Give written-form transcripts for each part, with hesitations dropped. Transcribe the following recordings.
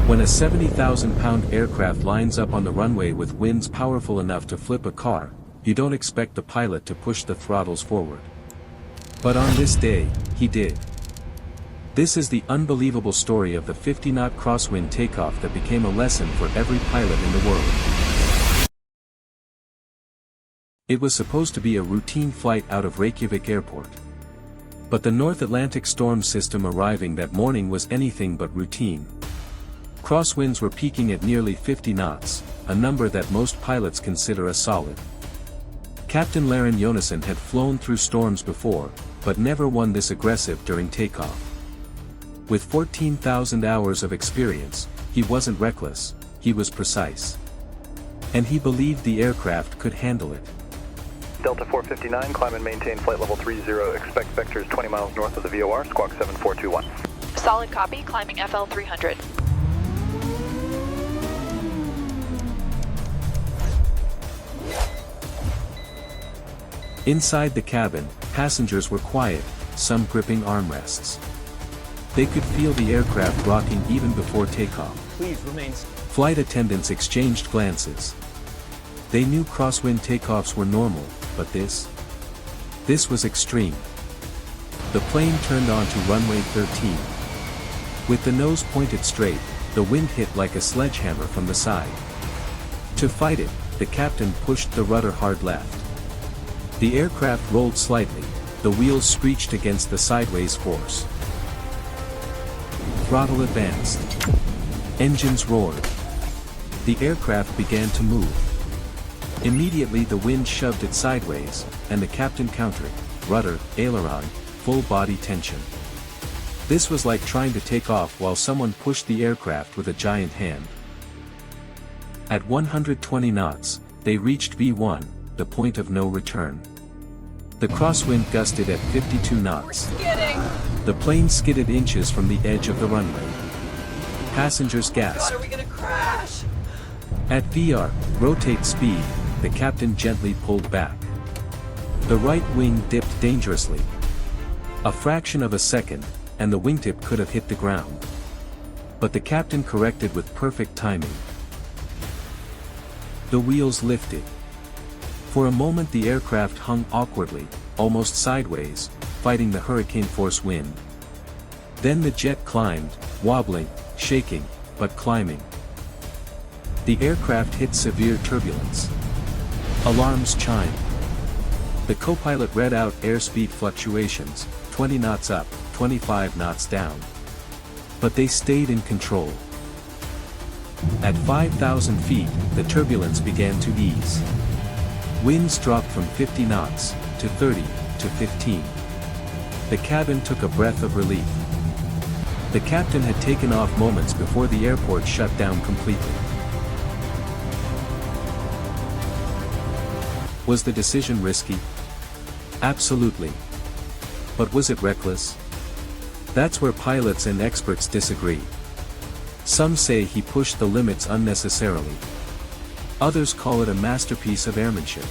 When a 70,000-pound aircraft lines up on the runway with winds powerful enough to flip a car, you don't expect the pilot to push the throttles forward. But on this day, he did. This is the unbelievable story of the 50-knot Crosswind Takeoff that became a lesson for every pilot in the world. It was supposed to be a routine flight out of Reykjavik Airport. But the North Atlantic storm system arriving that morning was anything but routine. Crosswinds were peaking at nearly 50 knots, a number that most pilots consider a solid. Captain Laren Jonassen had flown through storms before, but never one this aggressive during takeoff. With 14,000 hours of experience, he wasn't reckless, he was precise. And he believed the aircraft could handle it. Delta 459, climb and maintain flight level 30, expect vectors 20 miles north of the VOR, squawk 7421. Solid copy, climbing FL 300. Inside the cabin, passengers were quiet, some gripping armrests. They could feel the aircraft rocking even before takeoff. Please remain. Flight attendants exchanged glances. They knew crosswind takeoffs were normal, but this was extreme. The plane turned onto runway 13. With the nose pointed straight, the wind hit like a sledgehammer from the side. To fight it, the captain pushed the rudder hard left. The aircraft rolled slightly, the wheels screeched against the sideways force. Throttle advanced. Engines roared. The aircraft began to move. Immediately the wind shoved it sideways, and the captain countered, rudder, aileron, full body tension. This was like trying to take off while someone pushed the aircraft with a giant hand. At 120 knots, they reached V1, the point of no return. The crosswind gusted at 52 knots. The plane skidded inches from the edge of the runway. Passengers gasped. God, are we gonna crash? At VR, rotate speed, the captain gently pulled back. The right wing dipped dangerously. A fraction of a second, and the wingtip could have hit the ground. But the captain corrected with perfect timing. The wheels lifted. For a moment the aircraft hung awkwardly, almost sideways, fighting the hurricane-force wind. Then the jet climbed, wobbling, shaking, but climbing. The aircraft hit severe turbulence. Alarms chimed. The co-pilot read out airspeed fluctuations, 20 knots up, 25 knots down. But they stayed in control. At 5,000 feet, the turbulence began to ease. Winds dropped from 50 knots, to 30, to 15. The cabin took a breath of relief. The captain had taken off moments before the airport shut down completely. Was the decision risky? Absolutely. But was it reckless? That's where pilots and experts disagree. Some say he pushed the limits unnecessarily. Others call it a masterpiece of airmanship.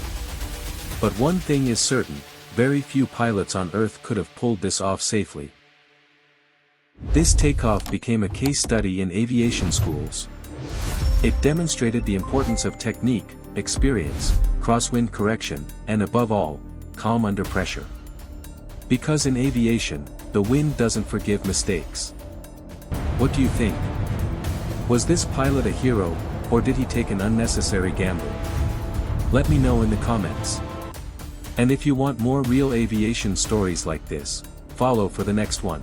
But one thing is certain, very few pilots on Earth could have pulled this off safely. This takeoff became a case study in aviation schools. It demonstrated the importance of technique, experience, crosswind correction, and above all, calm under pressure. Because in aviation, the wind doesn't forgive mistakes. What do you think? Was this pilot a hero, or did he take an unnecessary gamble? Let me know in the comments. And if you want more real aviation stories like this, follow for the next one.